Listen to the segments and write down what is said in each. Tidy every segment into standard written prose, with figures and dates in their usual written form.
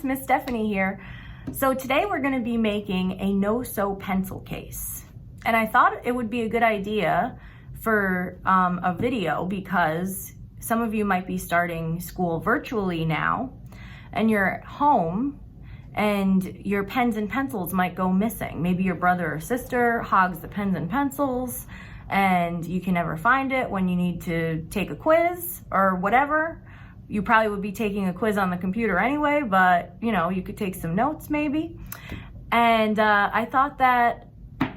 it's Miss Stephanie here. So today we're going to be making a no-sew pencil case. And I thought it would be a good idea for a video because some of you might be starting school virtually now and you're at home and your pens and pencils might go missing. Maybe your brother or sister hogs the pens and pencils and you can never find it when you need to take a quiz or whatever. You probably would be taking a quiz on the computer anyway, but you know, you could take some notes maybe. And I thought that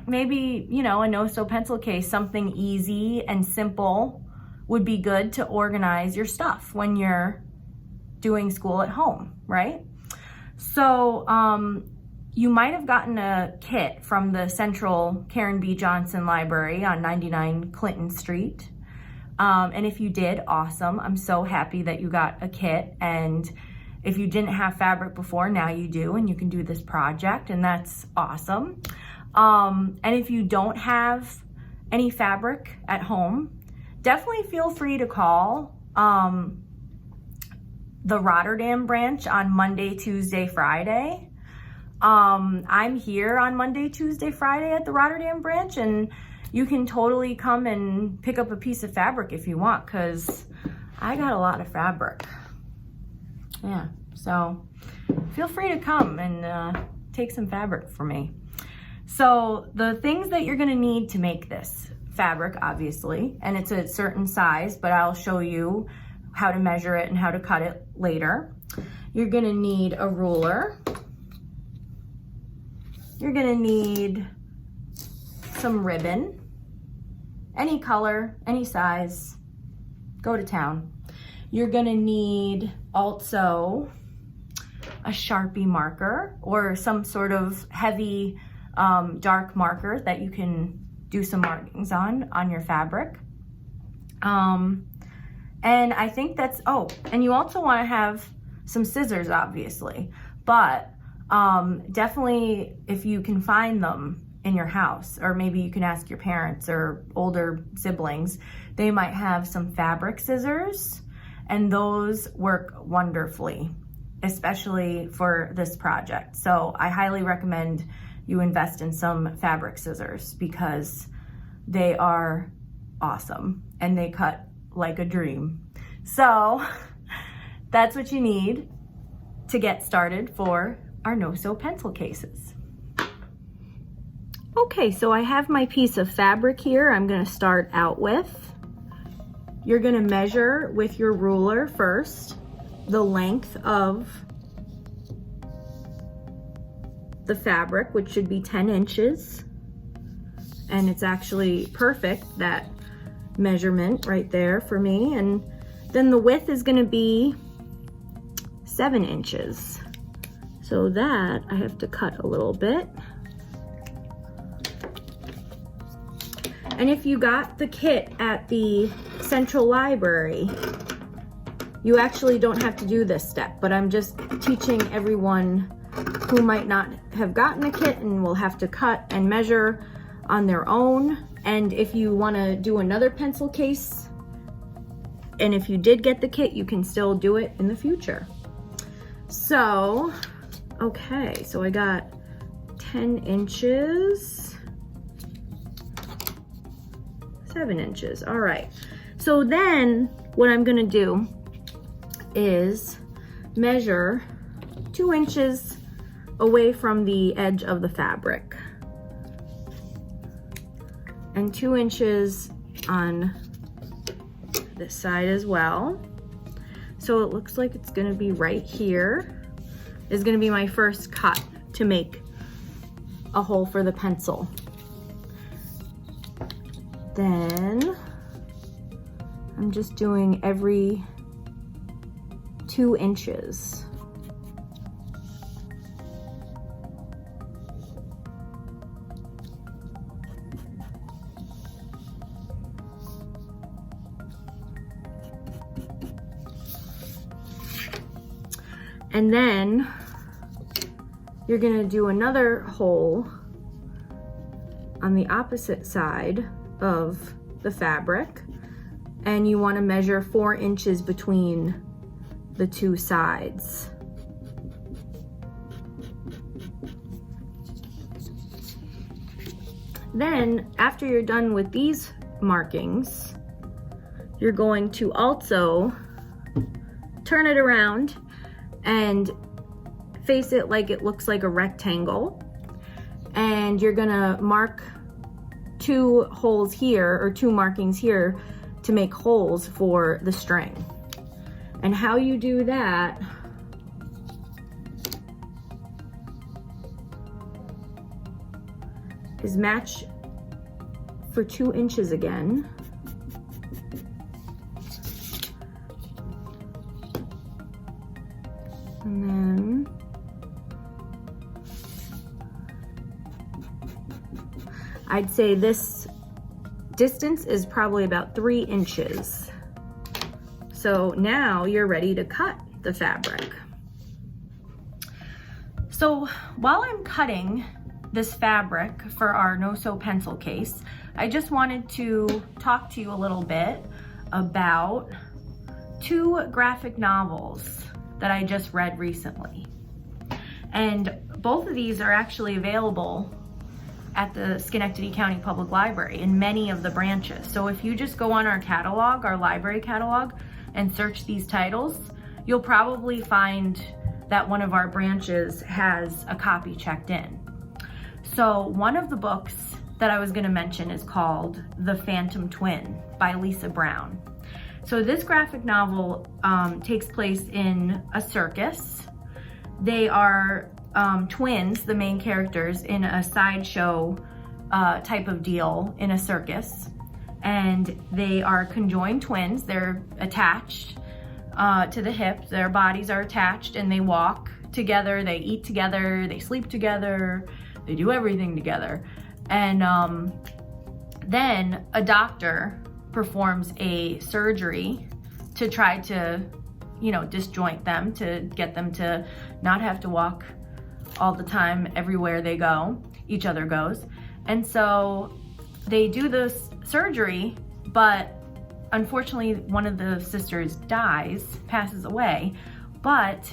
maybe, you know, a no-sew pencil case, something easy and simple would be good to organize your stuff when you're doing school at home, right? So you might have gotten a kit from the Central Karen B. Johnson Library on 99 Clinton Street. And if you did, awesome. I'm so happy that you got a kit. And if you didn't have fabric before, now you do, and you can do this project, and that's awesome. And if you don't have any fabric at home, definitely feel free to call the Rotterdam branch on Monday, Tuesday, Friday. I'm here on Monday, Tuesday, Friday at the Rotterdam branch, and you can totally come and pick up a piece of fabric if you want, because I got a lot of fabric. Yeah, so feel free to come and take some fabric for me. So the things that you're gonna need to make this fabric, obviously, and it's a certain size, but I'll show you how to measure it and how to cut it later. You're gonna need a ruler. You're gonna need some ribbon, any color, any size, go to town. You're gonna need also a Sharpie marker or some sort of heavy dark marker that you can do some markings on your fabric. And I think that's, oh, and you also wanna have some scissors, obviously, but definitely if you can find them in your house, or maybe you can ask your parents or older siblings, they might have some fabric scissors, and those work wonderfully, especially for this project. So I highly recommend you invest in some fabric scissors because they are awesome and they cut like a dream. So that's what you need to get started for our no-sew pencil cases. Okay, so I have my piece of fabric here I'm gonna start out with. You're gonna measure with your ruler first the length of the fabric, which should be 10 inches. And it's actually perfect, that measurement right there for me. And then the width is gonna be 7 inches. So that I have to cut a little bit. And if you got the kit at the Central Library, you actually don't have to do this step, but I'm just teaching everyone who might not have gotten a kit and will have to cut and measure on their own. And if you wanna do another pencil case, and if you did get the kit, you can still do it in the future. So, okay, so I got 10 inches. 7 inches, all right. So then what I'm gonna do is measure 2 inches away from the edge of the fabric and 2 inches on this side as well. So it looks like it's gonna be right here is gonna be my first cut to make a hole for the pencil. Then I'm just doing every 2 inches. And then you're gonna do another hole on the opposite side of the fabric, and you want to measure 4 inches between the two sides. Then after you're done with these markings, you're going to also turn it around and face it like it looks like a rectangle. And you're gonna mark 2 holes here, or 2 markings here, to make holes for the string. And how you do that is match for 2 inches again. And then I'd say this distance is probably about 3 inches. So now you're ready to cut the fabric. So while I'm cutting this fabric for our no-sew pencil case, I just wanted to talk to you a little bit about 2 graphic novels that I just read recently. And both of these are actually available at the Schenectady County Public Library in many of the branches. So if you just go on our catalog, our library catalog, and search these titles, you'll probably find that one of our branches has a copy checked in. So one of the books that I was gonna mention is called The Phantom Twin by Lisa Brown. So this graphic novel takes place in a circus. They are twins, the main characters, in a sideshow type of deal in a circus. And they are conjoined twins. They're attached to the hip. Their bodies are attached and they walk together, they eat together, they sleep together, they do everything together. And then a doctor performs a surgery to try to, disjoint them, to get them to not have to walk all the time everywhere they go, each other goes. And so they do this surgery, but unfortunately one of the sisters dies, passes away, but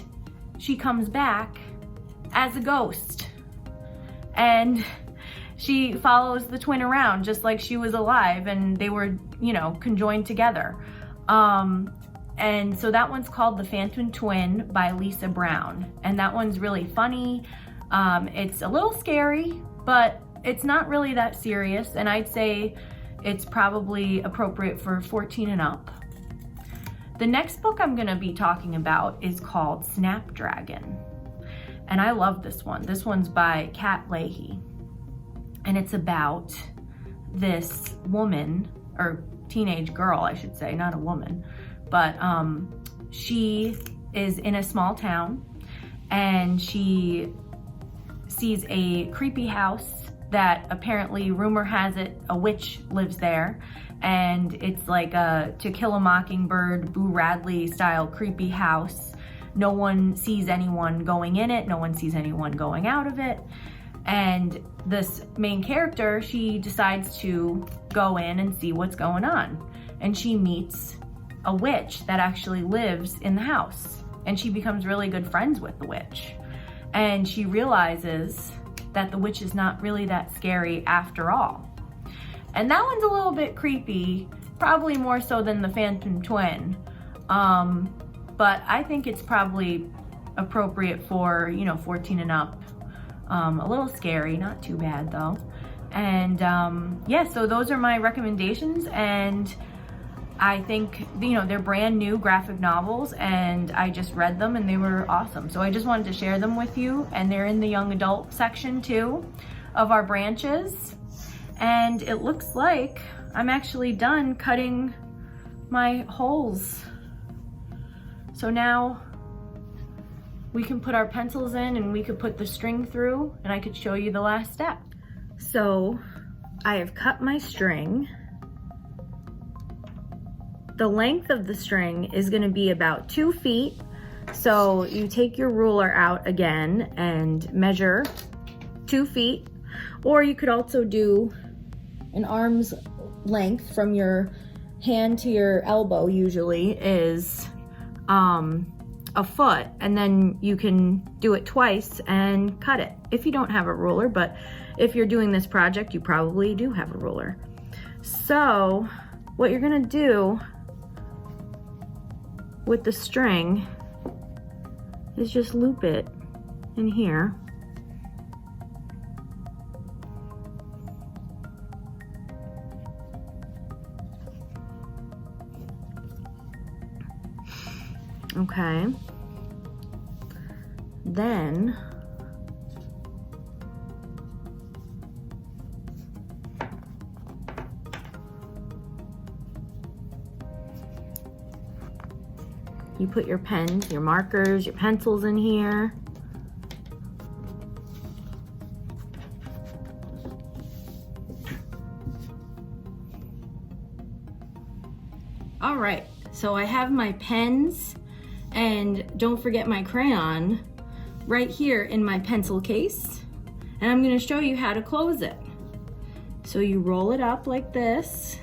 she comes back as a ghost. And she follows the twin around just like she was alive and they were, conjoined together. And so that one's called The Phantom Twin by Lisa Brown. And that one's really funny. It's a little scary, but it's not really that serious. And I'd say it's probably appropriate for 14 and up. The next book I'm gonna be talking about is called Snapdragon. And I love this one. This one's by Kat Leahy. And it's about this woman, or teenage girl, I should say, not a woman, but she is in a small town and she sees a creepy house that apparently, rumor has it, a witch lives there. And it's like a To Kill a Mockingbird, Boo Radley style creepy house. No one sees anyone going in it. No one sees anyone going out of it. And this main character, she decides to go in and see what's going on. And she meets a witch that actually lives in the house. And she becomes really good friends with the witch. And she realizes that the witch is not really that scary after all. And that one's a little bit creepy, probably more so than The Phantom Twin. But I think it's probably appropriate for, 14 and up. A little scary, not too bad though. And yeah, so those are my recommendations, and I think, they're brand new graphic novels and I just read them and they were awesome. So I just wanted to share them with you, and they're in the young adult section too of our branches. And it looks like I'm actually done cutting my holes. So now we can put our pencils in and we could put the string through and I could show you the last step. So I have cut my string. The length of the string is gonna be about 2 feet. So you take your ruler out again and measure 2 feet, or you could also do an arm's length from your hand to your elbow, usually is a foot, and then you can do it twice and cut it if you don't have a ruler. But if you're doing this project, you probably do have a ruler. So what you're gonna do with the string is just loop it in here. Okay. Then you put your pens, your markers, your pencils in here. All right, so I have my pens, and don't forget my crayon right here in my pencil case, and I'm going to show you how to close it. So you roll it up like this.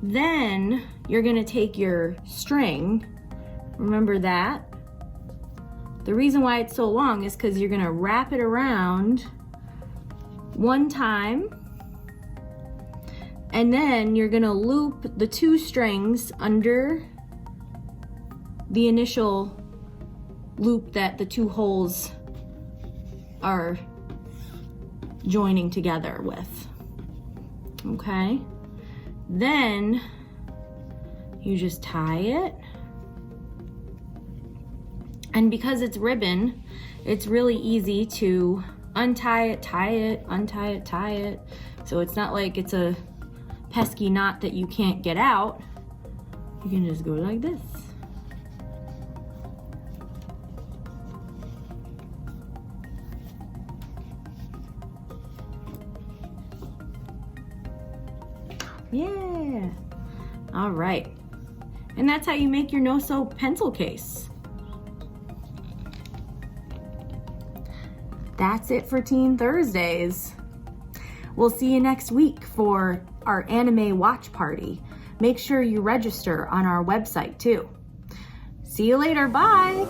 Then you're going to take your string, remember that. The reason why it's so long is because you're going to wrap it around one time, and then you're gonna loop the 2 strings under the initial loop that the 2 holes are joining together with. Okay? Then you just tie it. And because it's ribbon, it's really easy to untie it, tie it, untie it, tie it. So it's not like it's a pesky knot that you can't get out. You can just go like this. Yeah. All right. And that's how you make your no-sew pencil case. That's it for Teen Thursdays. We'll see you next week for our anime watch party. Make sure you register on our website too. See you later, bye!